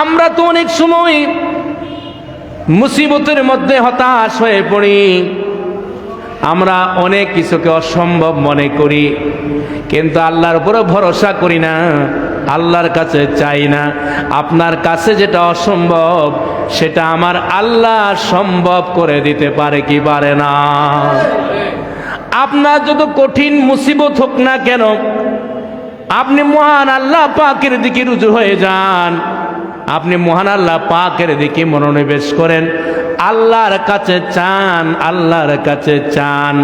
আমরা তো অনেক সময় মুসিবতের মধ্যে হতাশ হয়ে পড়ি, আমরা অনেক কিছুকে অসম্ভব মনে করি, কিন্তু আল্লাহর উপরে ভরসা করি না, আল্লাহর কাছে চাই না। আপনার কাছে যেটা অসম্ভব সেটা আমার আল্লাহ সম্ভব করে দিতে পারে কি পারে না? আপনার যত কঠিন মুসিবত হোক না কেন, আপনি মহান আল্লাহ পাকের দিকে রুজু হয়ে যান, আপনি মহান আল্লাহ পাকের দিকে মনোনিবেশ করেন, আল্লাহর কাছে চান, আল্লাহর কাছে চান।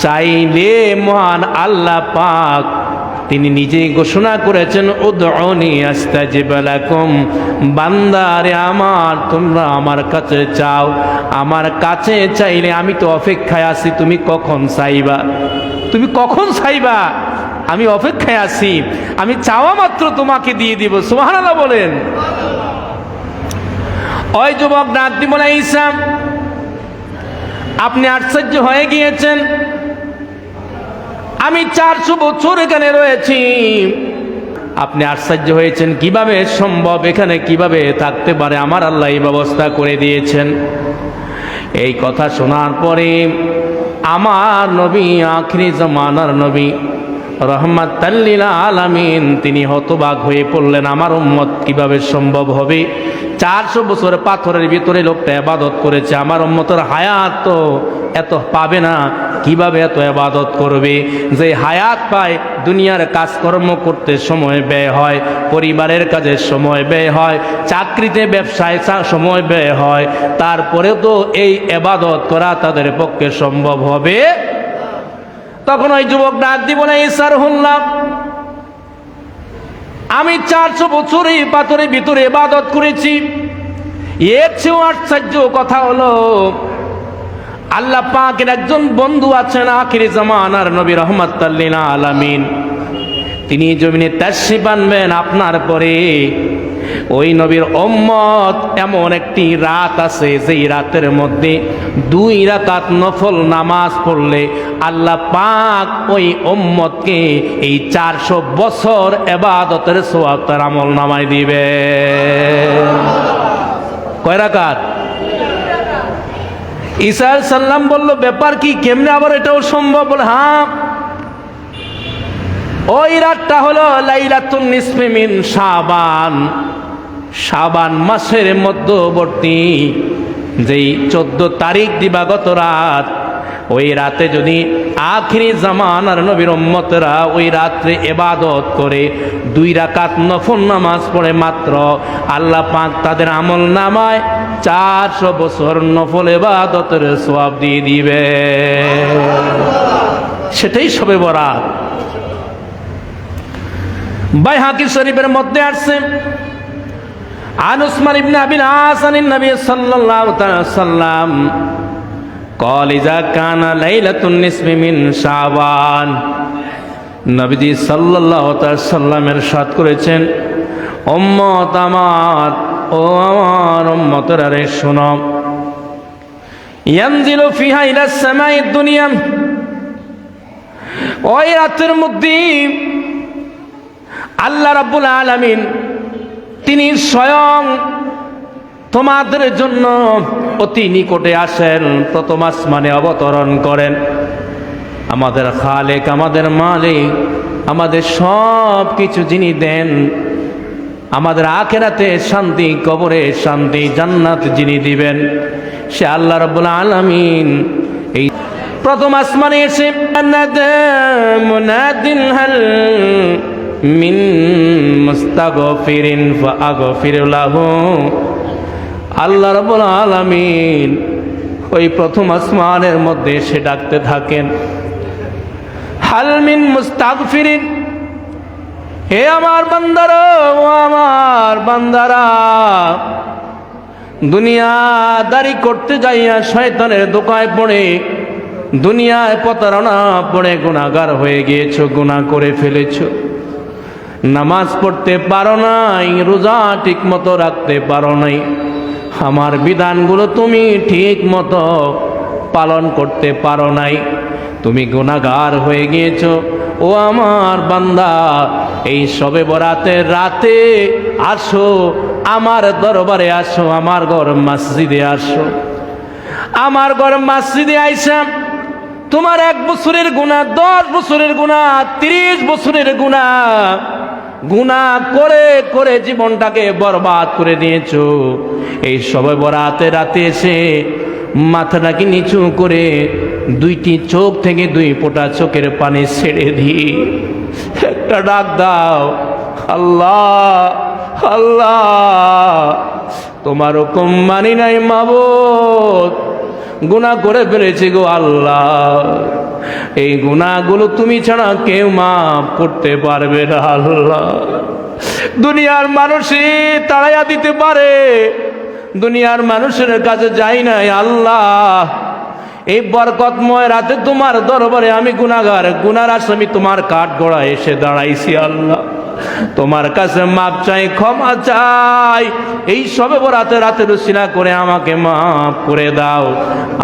চাইলে মহান আল্লাহ পাক তিনি নিজেই ঘোষণা করেছেন, উদউনি আস্তাজিব লাকুম, বান্দারে আমার, তোমরা আমার কাছে চাও, আমার কাছে চাইলে আমি তো অপেক্ষায় আছি, তুমি কখন চাইবা, তুমি কখন চাইবা, আমি অপেক্ষায় আছি, আমি চাওয়া মাত্র তোমাকে দিয়ে দিব। সুবহানাল্লাহ বলেন। ওই যুবক ডাক দিয়ে বলে, ঈসা আপনি আশ্চর্য হয়ে গিয়েছেন, আমি 400 বছর এখানে রয়েছি, আপনি আশ্চর্য হয়েছেন কিভাবে সম্ভব, এখানে কিভাবে থাকতে পারে, আমার আল্লাহ এই ব্যবস্থা করে দিয়েছেন। এই কথা শোনার পরে আমার নবী, আখিরি জামানার নবী রহমাতাল লিল আলামিন, তিনি হতবাক হয়ে পড়লেন, আমার উম্মত কিভাবে সম্ভব হবে? 400 বছর পাথরের ভিতরে লোকটা ইবাদত করেছে, আমার উম্মতের হায়াত তো এত পাবে না, কিভাবে এত ইবাদত করবে? যে হায়াত পায়, দুনিয়ার কাজকর্ম করতে সময় ব্যয় হয়, পরিবারের কাজে সময় ব্যয় হয়, চাকরিতে ব্যবসায় সময় ব্যয় হয়, তারপরেও তো এই ইবাদত করা তাদের পক্ষে সম্ভব হবে? তখন ওই যুবক ডাক দিয়ে বলে, ঈসা রহুল্লাহ, আমি 400 বছর এই পাথরের ভিতরে ইবাদত করেছি, এর চেয়েও আশ্চর্য কথা হলো আল্লাহ পাকের একজন বন্ধু আছেন, আখিরি জামানার নবী রহমাতাল লিল আলামিন, তিনি জমিনে তাশরীফ আনবেন আপনার পরে। ওই নবীর উম্মত এমন একটি রাত আছে, যেই রাতের মধ্যে 2 রাকাত নফল নামাজ পড়লে আল্লাহ পাক ওই উম্মতকে এই 400 বছর ইবাদতের সওয়াব তার আমল নামায় দিবে। কয় রাকাত? ঈসা আলাইহিস সালাম বলল, ব্যাপার কি, কেমনে আবার এটাও সম্ভব? বলে, হ্যাঁ, ওই রাতটা হলো লাইলাতুন নিসফি মিন শাবান, শাবান মাসের মধ্যবর্তী যেই 14 তারিখ দিবাগত রাত, ওই রাতে যদি আখিরি জামানার নবীর উম্মতরা ওই রাত্রে ইবাদত করে 2 রাকাত নফল নামাজ পড়ে মাত্র, আল্লাহ পাক তাদের আমল নামায় 400 বছর নফল ইবাদতের সওয়াব দিয়ে দিবে। সেটাই শবে বরাত। বাইহাকি শরীফের মধ্যে আসছে, আন উসমান ইবনে আবিল আস আনিন নবী সাল্লাল্লাহু তাআলা সাল্লাম قال اذا كان ليله النصف من شعبان, নবীজি সাল্লাল্লাহু তাআলা সাল্লাম ইরশাদ করেছেন, উম্মত আমার, ও আমার উম্মতরা রে শোনো, ইয়ানজিলু ফিহা ইলা সামাই দুনিয়া, ওই রাতের মধ্যে আল্লাহ রাব্বুল আলামিন তিনি স্বয়ং তোমাদের জন্য অতি নিকটে আসেন, প্রথম আসমানে অবতরণ করেন। আমাদের খালেক, আমাদের মালিক, আমাদের সব কিছু যিনি দেন, আমাদের আখিরাতে শান্তি, কবরে শান্তি, জান্নাত যিনি দিবেন, সে আল্লাহ রাব্বুল আলামিন এই প্রথম আসমানে এসে মুনাদিন হাল মিন মুস্তাগফিরিন ফাগফির লাহু, আল্লাহ রাব্বুল আলামিন ওই প্রথম আসমানের মধ্যে এসে ডাকতে থাকেন, হাল মিন মুস্তাগফিরিন, হে আমার বান্দারা, ও আমার বান্দারা, দুনিয়াদারি করতে যাইয়া শয়তানের ধোঁকায় পড়ে, দুনিয়ায় প্রতারণা পড়ে গুনাহগার হয়ে গিয়েছো, গুনাহ করে ফেলেছো, নামাজ পড়তে পারো নাই, রোজা ঠিক মতো রাখতে পারো নাই, আমার বিধানগুলো তুমি ঠিক মতো পালন করতে পারো নাই, তুমি গুনাহগার হয়ে গিয়েছো। ও আমার বান্দা, এই শবে বরাতের রাতে আসো, আমার দরবারে আসো, আমার ঘর মসজিদে আসো। আমার ঘর মসজিদে আইসা তোমার 1 বছরের গুনাহ, 10 বছরের গুনাহ, 30 বছরের গুনাহ করে করে জীবনটাকে বরবাদ করে দিয়েছো। এই শবে বরাতের রাতে এসে মাথাটাকে নিচু করে 2টি চোখ থেকে 2 ফোঁটা চোখের পানি ছেড়ে দিয়ে একটা ডাক দাও, আল্লাহ আল্লাহ, তোমার হুকুম মানি নাই মাবুদ, গুনাহ করে ফেলেছি গো আল্লাহ, এই গুনাহগুলো তুমি ছাড়া কেউ মাফ করতে পারবে না আল্লাহ। দুনিয়ার মানুষই তাড়াইয়া দিতে পারে, দুনিয়ার মানুষের কাছে যাই নাই আল্লাহ। এই বরকতময় রাতে তোমার দরবারে আমি গুনাহগার, গুনার আসামি তোমার কাঠগড়ায় এসে দাঁড়াইছি আল্লাহ। তোমার কাছে মাপ চাই, ক্ষমা চাই, এই শবে বরাতে রাতের উসিলা করে আমাকে মাফ করে দাও।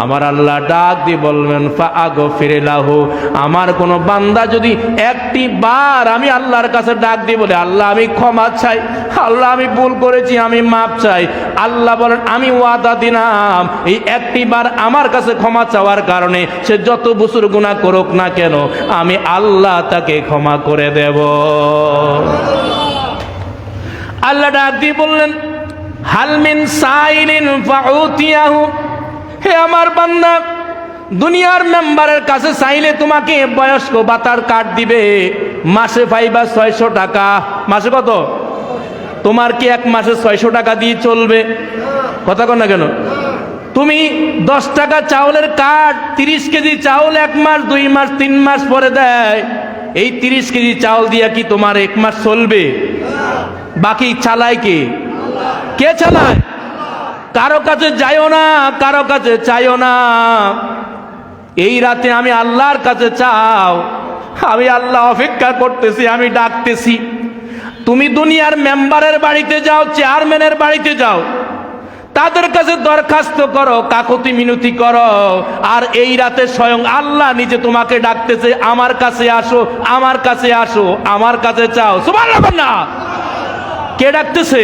আমার আল্লাহ ডাক দিয়ে বলবেন ফাগফির লাহু, আমার কোন বান্দা যদি একটি বার আমি আল্লাহর কাছে ডাক দিয়ে বলে আল্লাহ আমি ক্ষমা চাই, আল্লাহ আমি ভুল করেছি, আমি মাপ চাই, আল্লাহ বলেন আমি ওয়াদা দিলাম এই একটি বার আমার কাছে ক্ষমা চাওয়ার কারণে সে যত বছর গুনাহ করুক না কেন আমি আল্লাহ তাকে ক্ষমা করে দেব। আল্লাহ ডাক দিয়ে বললেন হাল মিন সাইলিন ফাউতিয়াহু, হে আমার বান্দা, দুনিয়ার মেম্বারের কাছে চাইলে তোমাকে বয়স্ক ভাতার কার্ড দিবে, মাসে পাইবা 600 টাকা। মাসে কত? তোমার কি 1 মাসে 600 টাকা দিয়ে চলবে? কথা কন না কেন? তুমি 10 টাকা চাউলের কার্ড, 30 কেজি চাউল 1 মাস 2 মাস 3 মাস পরে দেয়, এই 30 কেজি চাউল দিয়া কি তোমার 1 মাস চলবে? বাকি চালায় কে? কে চালায়? কারো কাছে যাইও না, কারো কাছে চাইও না। এই রাতে আমি আল্লাহর কাছে চাও, আমি আল্লাহ অপেক্ষা করতেছি, আমি ডাকতেছি। তুমি দুনিয়ার মেম্বারের বাড়িতে যাও, চেয়ারম্যানের বাড়িতে যাও, তাদের কাছে দরখাস্ত করো, কাকুতি মিনতি করো, আর এই রাতে স্বয়ং আল্লাহ নিজে তোমাকে ডাকতেছে, আমার কাছে আসো, আমার কাছে আসো, আমার কাছে চাও। সুবহানাল্লাহ না? কে ডাকতেছে?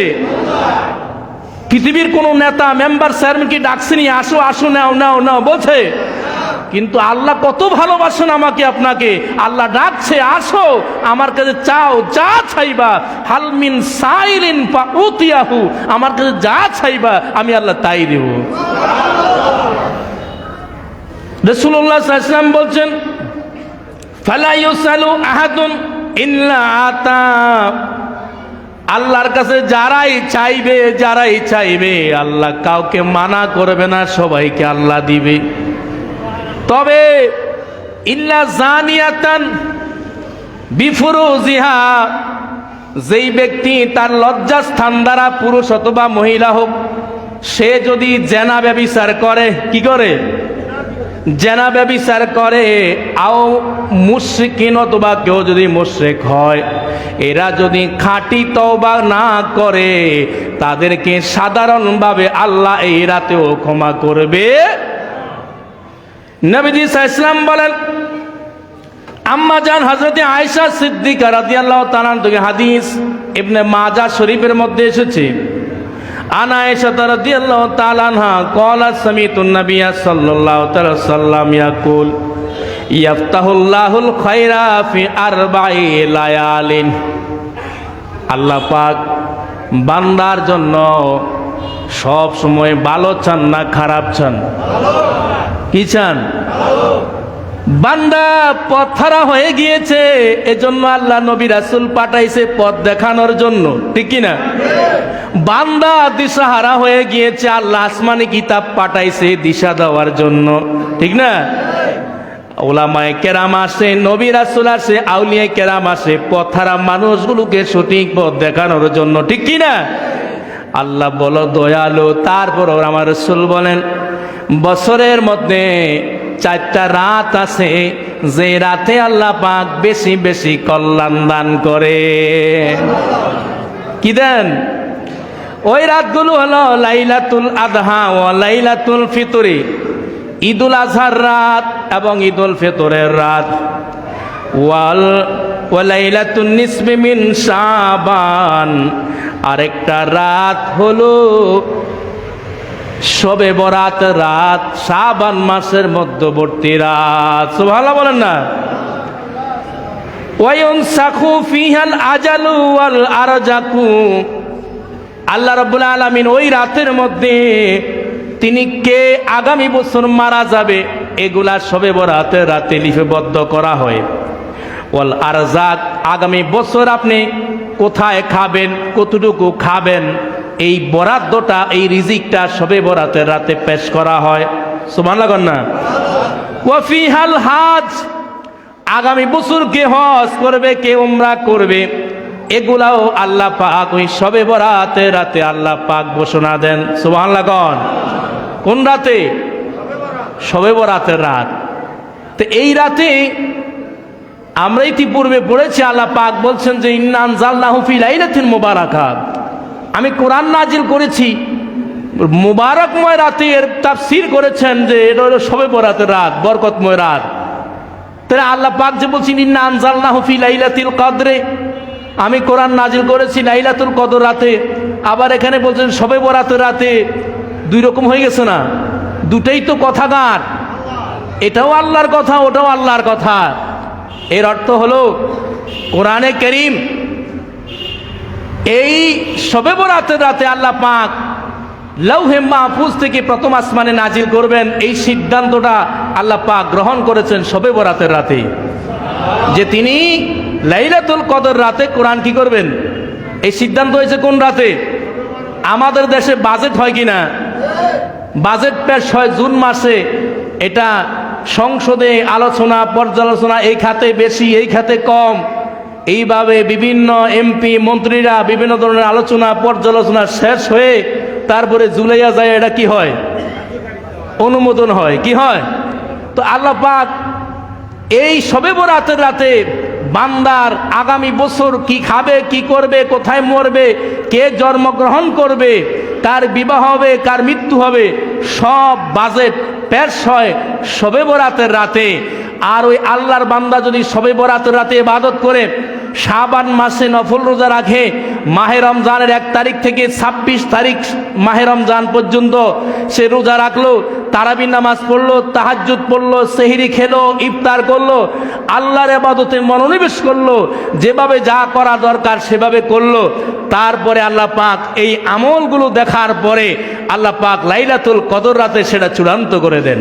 পৃথিবীর কোন নেতা, মেম্বার, চেয়ারম্যান কি ডাকছেনি আসো আসো নাও নাও নাও বলছে? কিন্তু আল্লাহ কত ভালোবাসেন আমাকে আপনাকে, আল্লাহ ডাকছে আসো আমার কাছে চাও, যা চাইবা। হাল মিন সাইলিন ফাউতিয়াহু, আমার কাছে যা চাইবা আমি আল্লাহ তাই দেব। রাসূলুল্লাহ সাল্লাল্লাহু আলাইহি ওয়াসাল্লাম বলছেন ফালা ইউসালু আহাদুন ইল্লা আতা, আল্লাহর কাছে যারাই চাইবে, যারাই চাইবে আল্লাহ কাউকে মানা করবে না, সবাইকে আল্লাহ দিবে। তবে ইল্লা জানিয়াতান বিফুরুজিহা, যেই ব্যক্তি তার লজ্জাস্থান দ্বারা পুরুষ অথবা মহিলা হোক, সে যদি জেনা ব্যভিচার করে, কি করে? জেনা ব্যভিচার করে, আও মুশরিকিন, অথবা কেউ যদি মুশরিক হয়, এরা যদি খাঁটি তওবা না করে তাদেরকে সাধারণভাবে আল্লাহ এই রাতেও ক্ষমা করবে। নবীজি সাল্লাল্লাহু আলাইহি ওয়াসাল্লাম বলেন, আম্মা জান হযরতে আয়েশা সিদ্দিকা রাদিয়াল্লাহু তাআলা থেকে হাদিস ইবনে মাজাহ শরীফের মধ্যে এসেছে, আন আয়েশা রাদিয়াল্লাহু তাআলা আনহা ক্বালাত সামিতুন নাবিয়্য সাল্লাল্লাহু তাআলা সাল্লাম ইয়াকুল ইয়াফতাহুল্লাহুল খায়রা ফি আরবাঈ লায়ালিন, আল্লাহ পাক বান্দার জন্য সব সময় ভালো চান না খারাপ চান? কি চান? বান্দা পথহারা হয়ে গিয়েছে, এজন্য আল্লাহ নবী রাসূল পাঠাইছে পথ দেখানোর জন্য, ঠিক কি না? বান্দা দিশাহারা হয়ে গিয়েছে, আল্লাহ আসমানি কিতাব পাঠাইছে দিশা দেওয়ার জন্য, ঠিক না? উলামায়ে কেরাম আসে, নবী রাসূল আসে, আউলিয়া কেরাম আসে পথহারা মানুষগুলোকে সঠিক পথ দেখানোর জন্য, ঠিক কি না? আল্লাহ বলো দয়ালু, তারপর আমার রাসূল বলেন বছরের মধ্যে 4টা রাত আছে যে রাতে আল্লাহ পাক বেশি বেশি কল্যাণ দান করে। কি দেন? ওই রাতগুলো হলো লাইলাতুল আদহা ও লাইলাতুল ফিতরি, ঈদুল আজহার রাত এবং ঈদুল ফিতরের রাত, ওয়াল ওয়া লাইলাতুন নিসফি মিন শাবান, আরেকটা রাত হলো শবে বরাত রাত, শাবান মাসের মধ্যবর্তী রাত। সুবহানাল্লাহ বলেন না। ওয়া ইউনসাখু ফিহাল আজালু ওয়াল আরজাকু, আল্লাহ রাব্বুল আলামিন ওই রাতের মধ্যে তিনি কে আগামী বছর মারা যাবে এগুলা শবে বরাতের রাতে লিপিবদ্ধ করা হয়। ওয়াল আরজাক, আগামী বছর আপনি কোথায় খাবেন, কতটুকু খাবেন, এই বরাদ্দটা, এই রিজিকটা শবে বরাতের রাতে পেশ করা হয়। সুবহানাল্লাহ না। ওয়া ফিহাল হাজ, আগামী বছর কে হজ করবে, কে উমরা করবে, এগুলাও আল্লাহ পাক ওই শবে বরাতের রাতে আল্লাহ পাক ঘোষণা দেন। সুবহানাল্লাহ। কোন রাতে? শবে বরাতের রাত। তো এই রাতে আমরা ইতিপূর্বে পড়েছি, আল্লাহ পাক বলছেন যে ইন্না আনজালনাহু ফি লাইলাতিন মুবারাকাহ, আমি কোরআন নাজিল করেছি মুবারকময় রাতে। এর তাফসীর করেছেন যে এটা হলো শবে বরাতের রাত, বরকতময় রাত। তাহলে আল্লাহ পাক যে বলছেন ইন্না আনজালনাহু ফি লাইলাতিল কদরে, আমি কোরআন নাজিল করেছি লাইলাতুল কদর রাতে, আবার এখানে বলছেন শবে বরাতের রাতে, দুই রকম হয়ে গেছে না? দুটেই তো কথাগার, এটাও আল্লাহর কথা, ওটাও আল্লাহর কথা। এর অর্থ হলো কোরআনে কারীম এই শবে বরাতের রাতে আল্লাহ পাক লৌহে মাহফুজ থেকে প্রথম আসমানে নাজিল করবেন, এই সিদ্ধান্তটা আল্লাহ পাক গ্রহণ করেছেন শবে বরাতের রাতে, যে তিনি লাইলাতুল কদর রাতে কোরআন কি করবেন। এই সিদ্ধান্ত হয়েছে কোন রাতে? আমাদের দেশে বাজেট হয় কিনা? বাজেট পেশ হয় জুন মাসে। এটা সংসদে আলোচনা পর্যালোচনা, এই খাতে বেশি, এই খাতে কম, এইভাবে বিভিন্ন এমপি মন্ত্রীরা বিভিন্ন ধরনের আলোচনা পর্যালোচনা শেষ হয়ে তারপরে জুলাইয়া যায়, এটা কি হয়? অনুমোদন হয়। কি হয়? তো আল্লাহ পাক এই শবে বরাতের রাতে বান্দার আগামী বছর কি খাবে, কি করবে, কোথায় মরবে, কে জন্মগ্রহণ করবে, কার বিবাহ হবে, কার মৃত্যু হবে, সব বাজেট পেশ হয় শবে বরাতের রাতে। আর ওই আল্লাহর বান্দা যদি শবে বরাতের রাতে ইবাদত করে, শাবান মাসে নফল রোজা রাখে, মাহে রমজানের 1 তারিখ থেকে 26 তারিখ মাহে রমজান পর্যন্ত সে রোজা রাখলো, তারাবি নামাজ পড়লো, তাহাজ্জুদ পড়লো, সেহরি খেলো, ইফতার করলো, আল্লাহর ইবাদতে মনোনিবেশ করলো, যেভাবে যা করা দরকার সেভাবে করলো, তারপরে আল্লাহ পাক এই আমলগুলো দেখার পরে আল্লাহ পাক লাইলাতুল কদর রাতে সেটা চূড়ান্ত করে দেন।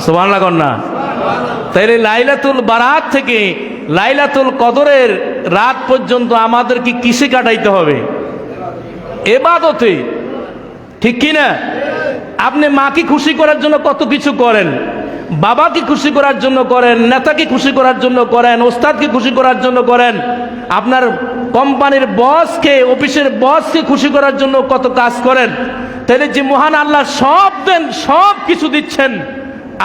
সুবহানাল্লাহ না। তাইলে লাইলাতুল বারাত থেকে লাইলাতুল কদরের রাত পর্যন্ত আমাদের কি কিসে কাটাইতে হবে? ইবাদতে, ঠিক কি না? আপনি মাকে খুশি করার জন্য কত কিছু করেন, বাবাকে খুশি করার জন্য করেন, নেতাকে খুশি করার জন্য করেন, ওস্তাদকে খুশি করার জন্য করেন, আপনার কোম্পানির বসকে, অফিসের বসকে খুশি করার জন্য কত কাজ করেন। তাহলে যে মহান আল্লাহ সব দেন, সব কিছু দিচ্ছেন,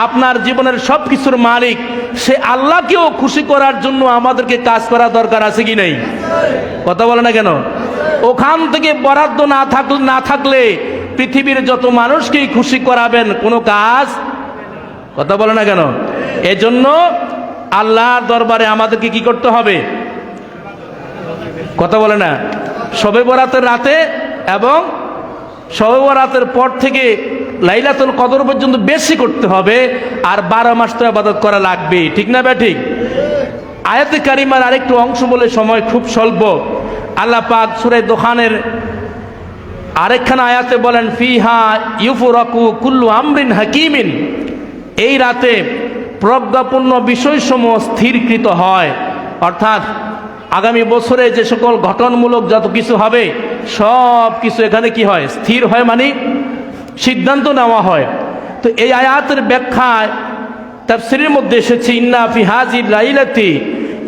আপনার জীবনের সব কিছুর মালিক, সে আল্লাহকেও খুশি করার জন্য আমাদেরকে কাজ করা দরকার আছে কি নাই? কথা বলে না কেন? ওখান থেকে বরাদ্দ না থাকলে পৃথিবীর যত মানুষকেই খুশি করাবেন, কোনো কাজ। কথা বলে না কেন? এজন্য আল্লাহর দরবারে আমাদেরকে কি করতে হবে? কথা বলে না? শবে বরাতের রাতে এবং শবে বরাতের পর থেকে লাইলাতুল কদর পর্যন্ত বেশি করতে হবে, আর 12 মাস তো ইবাদত করা লাগবে, ঠিক না ঠিক? আয়াতে কারিমার আরেকটু অংশ বলে সময় খুব স্বল্প। আল্লাহ পাক সূরা দোহানের আরেকখানা আয়াতে বলেন ফিহা ইউফরাকু কুল্লু আমরিন হাকিমিন, এই রাতে প্রজ্ঞাপূর্ণ বিষয়সমূহ স্থিরকৃত হয়। অর্থাৎ আগামী বছরে যে সকল ঘটনমূলক যত কিছু হবে সব কিছু এখানে কি হয়? স্থির হয়, মানে সিদ্ধান্ত নেওয়া হয়। তো এই আয়াতের ব্যাখ্যায় তাফসীরের মধ্যে এসেছে ইন্না ফি হাযিল লাইলাতি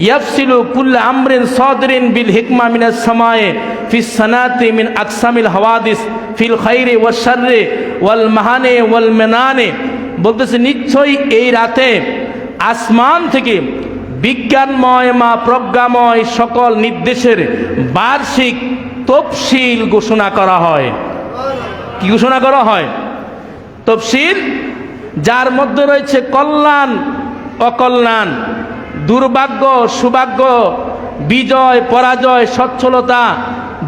ইয়াফসিলু কুল্লু আমরিন সাদিরিন বিল হিকমা মিনাস সামায়ে ফিস সানাতি মিন আকসামিল হাওয়াদিস ফিল খাইরি ওয়াশ শাররি ওয়াল মাহানি ওয়াল মানানি, বলতেছে নিশ্চয়ই এই রাতে আসমান থেকে বিজ্ঞানময় প্রজ্ঞাময় সকল নির্দেশের বার্ষিক তফসিল ঘোষণা করা হয়। কি ঘোষণা করা হয়? তফসিল, যার মধ্যে রয়েছে কল্যাণ অকল্যাণ, দুর্ভাগ্য সৌভাগ্য, বিজয় পরাজয়, সচ্ছলতা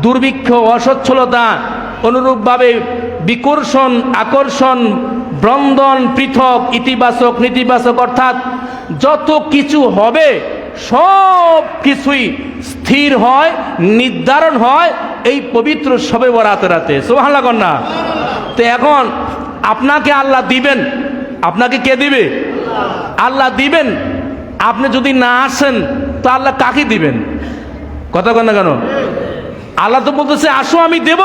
দুর্ভিক্ষ অসচ্ছলতা, অনুরূপভাবে বিকর্ষণ আকর্ষণ, বন্ধন পৃথক, ইতিবাচক নেতিবাচক, অর্থাৎ যত কিছু হবে সব কিছুই স্থির হয়, নির্ধারণ হয় এই পবিত্র শবে বরাতের রাতে। সুবহানাল্লাহ কন্যা। তো এখন আপনাকে আল্লাহ দিবেন, আপনাকে কে দিবে? আল্লাহ দিবেন। আপনি যদি না আসেন তো আল্লাহ কাকে দিবেন? কথা কন না কেন? আল্লাহ তো বলতেছে আসো আমি দেব।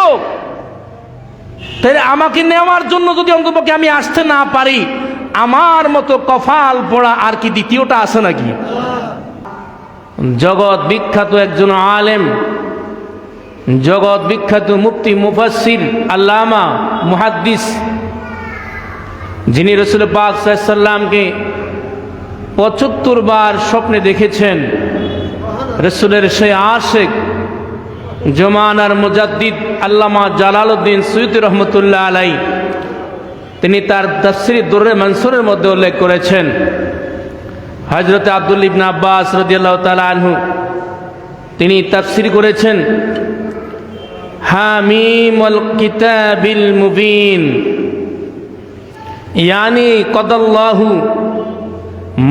তাহলে আমাকে নেওয়ার জন্য যদি অন্তপক্ষে আমি আসতে না পারি, আমার মতো কপাল পোড়া আর কি দ্বিতীয়টা আছে নাকি? জগৎ বিখ্যাত একজন আলেম, জগৎ বিখ্যাত মুফতি মুফাসসির আল্লামা মুহাদ্দিস, যিনি রাসূল পাক সাল্লাল্লাহু আলাইহি সাল্লামকে ৭৫ বার স্বপ্নে দেখেছেন, রাসূলের সেই আশিক জমানার মুজাদ্দিদ আল্লামা জালালউদ্দিন সুয়ুতী রহমতুল্লাহ আলাই, তিনি তার তাফসীরে দুররে মানসুরের মধ্যে উল্লেখ করেছেন, হযরত আব্দুল্লাহ ইবনে আব্বাস রাদিয়াল্লাহু তাআলা আনহু তিনি তাফসীর করেছেন, হামিমুল কিতাবিল মুবিন, ইয়ানি কদাল্লাহু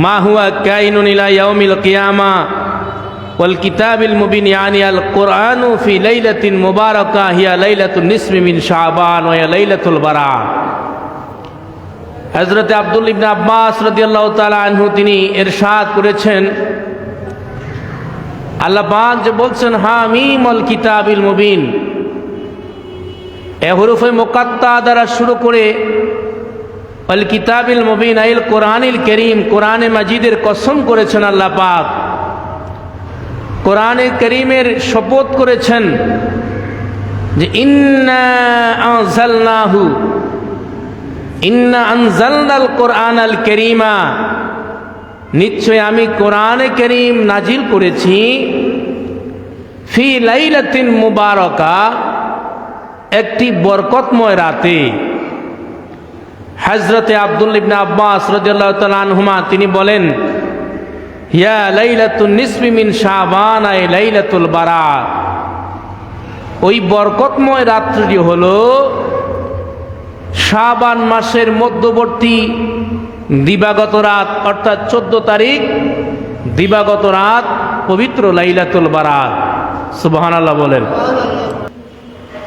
মা হুয়া কাইনুন ইলা ইয়াউমিল কিয়ামা ওয়াল কিতাবিল মুবিন, ইয়ানি আল কুরআনু ফি লাইলাতিন মুবারাকা হিয়া লাইলাতুন নিসফি মিন শাবান ওয়া লাইলাতুল বারা। হযরত আব্দুল্লাহ ইবনে আব্বাস রাদিয়াল্লাহু তাআলা আনহু তিনি ইরশাদ করেছেন, আল্লাহ পাক যে বলছেন হামিমুল কিতাবিল মুবিন, এ হরফে মুকাত্তা দ্বারা শুরু করে আল কিতাবিল মুবিন আইল কোরআনিল কারীম, কোরআনে মাজিদের কসম করেছেন আল্লাহ পাক। কোরআনে কারীমের শপথ করেছেন যে ইন্না আনজালনাহু, ইন্না আনজালনাল কোরআনাল কারীমা, নিশ্চয় আমি কোরআনে কারীম নাজিল করেছি, ফি লাইলাতিন মুবারাকা, একটি বরকতময় রাতে। হযরতে আব্দুল্লাহ ইবনে আব্বাস রাদিয়াল্লাহু তাআলা আনহুমা তিনি বলেন, ইয়া লাইলাতুন নিসফি মিন শাবান আই লাইলাতুল বারা, ওই বরকতময় রাত্রিটি হলো শাবান মাসের মধ্যবর্তী দিবাগত রাত, অর্থাৎ 14 তারিখ দিবাগত রাত, পবিত্র লাইলাতুল বারাত। সুবহানাল্লাহ বলেন।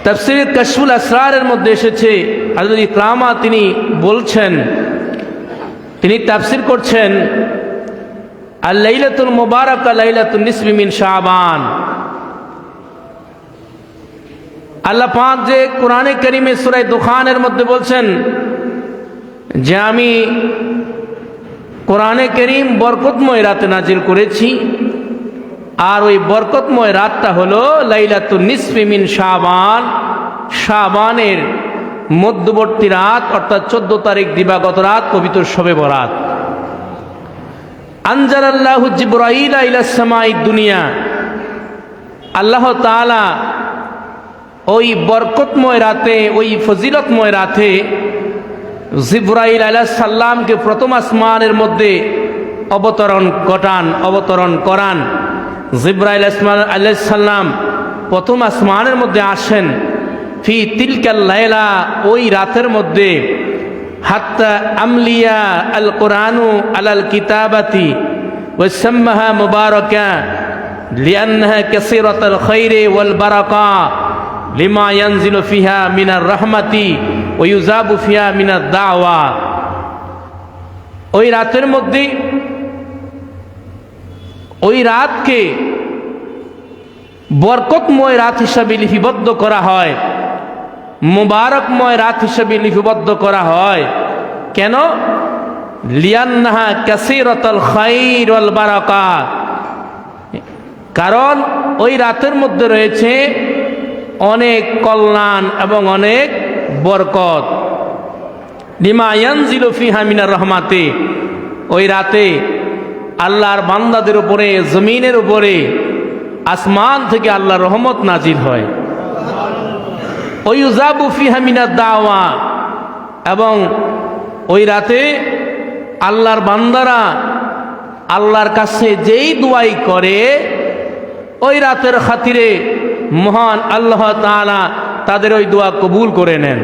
তাফসীরে কাশফুল আসরারের মধ্যে এসেছে, হযরত ইকরামা তিনি বলছেন, তিনি তাফসীর করছেন, আল লাইলাতুল মুবারাকা লাইলাতুন নিসফি মিন শাবান। আল্লাহ পাক যে কোরআনে কারীমে সূরা দুখানের মধ্যে বলছেন যে আমি কোরআনে কারীম বরকতময় রাতে নাজিল করেছি, আর ওই বরকতময় রাতটা হলো লাইলাতুন নিসফি মিন শাবান, শাবানের মধ্যবর্তী রাত, অর্থাৎ 14 তারিখ দিবাগত রাত, পবিত্র শবে বরাত। আনজালাল্লাহু জিবরাইল ইলাস সামাই দুনিয়া, আল্লাহ তাআলা ওই বরকতময় রাতে, ওই ফজিলতময় রাতে জিবরাইল আলাইহিস সালামকে প্রথম আসমানের মধ্যে অবতরণ করান। জিবরাইল আলাইহিস সালাম প্রথম আসমানের মধ্যে আসেন, ফি তিলকাল লাইলা, ওই রাতের মধ্যে, হাত্তা আমলিয়া আল কোরআনু আলাল কিতাবাতি ওয়াসাম্মাহা মুবারাকা লিআন্নাহা কাসীরাতুল খাইরি ওয়াল বারাকা লিমা ইয়ানজিলু ফিহা মিনার রাহমাতি ওয়া ইউযাবু ফিহা মিনাদ দাওয়া। ওই রাতের মধ্যে, ওই রাতকে বরকতময় রাত হিসাবে লিপিবদ্ধ করা হয়, মুবারকময় রাত হিসাবে লিপিবদ্ধ করা হয়। কেন? লিআন্নাহা কাসীরাতুল খাইর ওয়াল বারাকা, কারণ ওই রাতের মধ্যে রয়েছে অনেক কল্যাণ এবং অনেক বরকত। লিমা ইয়ানজিলু ফিহা মিনার রাহমাতি, ওই রাতে আল্লাহর বান্দাদের উপরে, জমিনের উপরে, আসমান থেকে আল্লাহর রহমত নাজিল হয়। ওয়া ইউযাবু ফিহা মিনাদ দাওয়া, এবং ওই রাতে আল্লাহর বান্দারা আল্লাহর কাছে যেই দোয়াই করে ওই রাতের খাতিরে মহান আল্লাহ তাআলা তাদের ওই দোয়া কবুল করে নেন।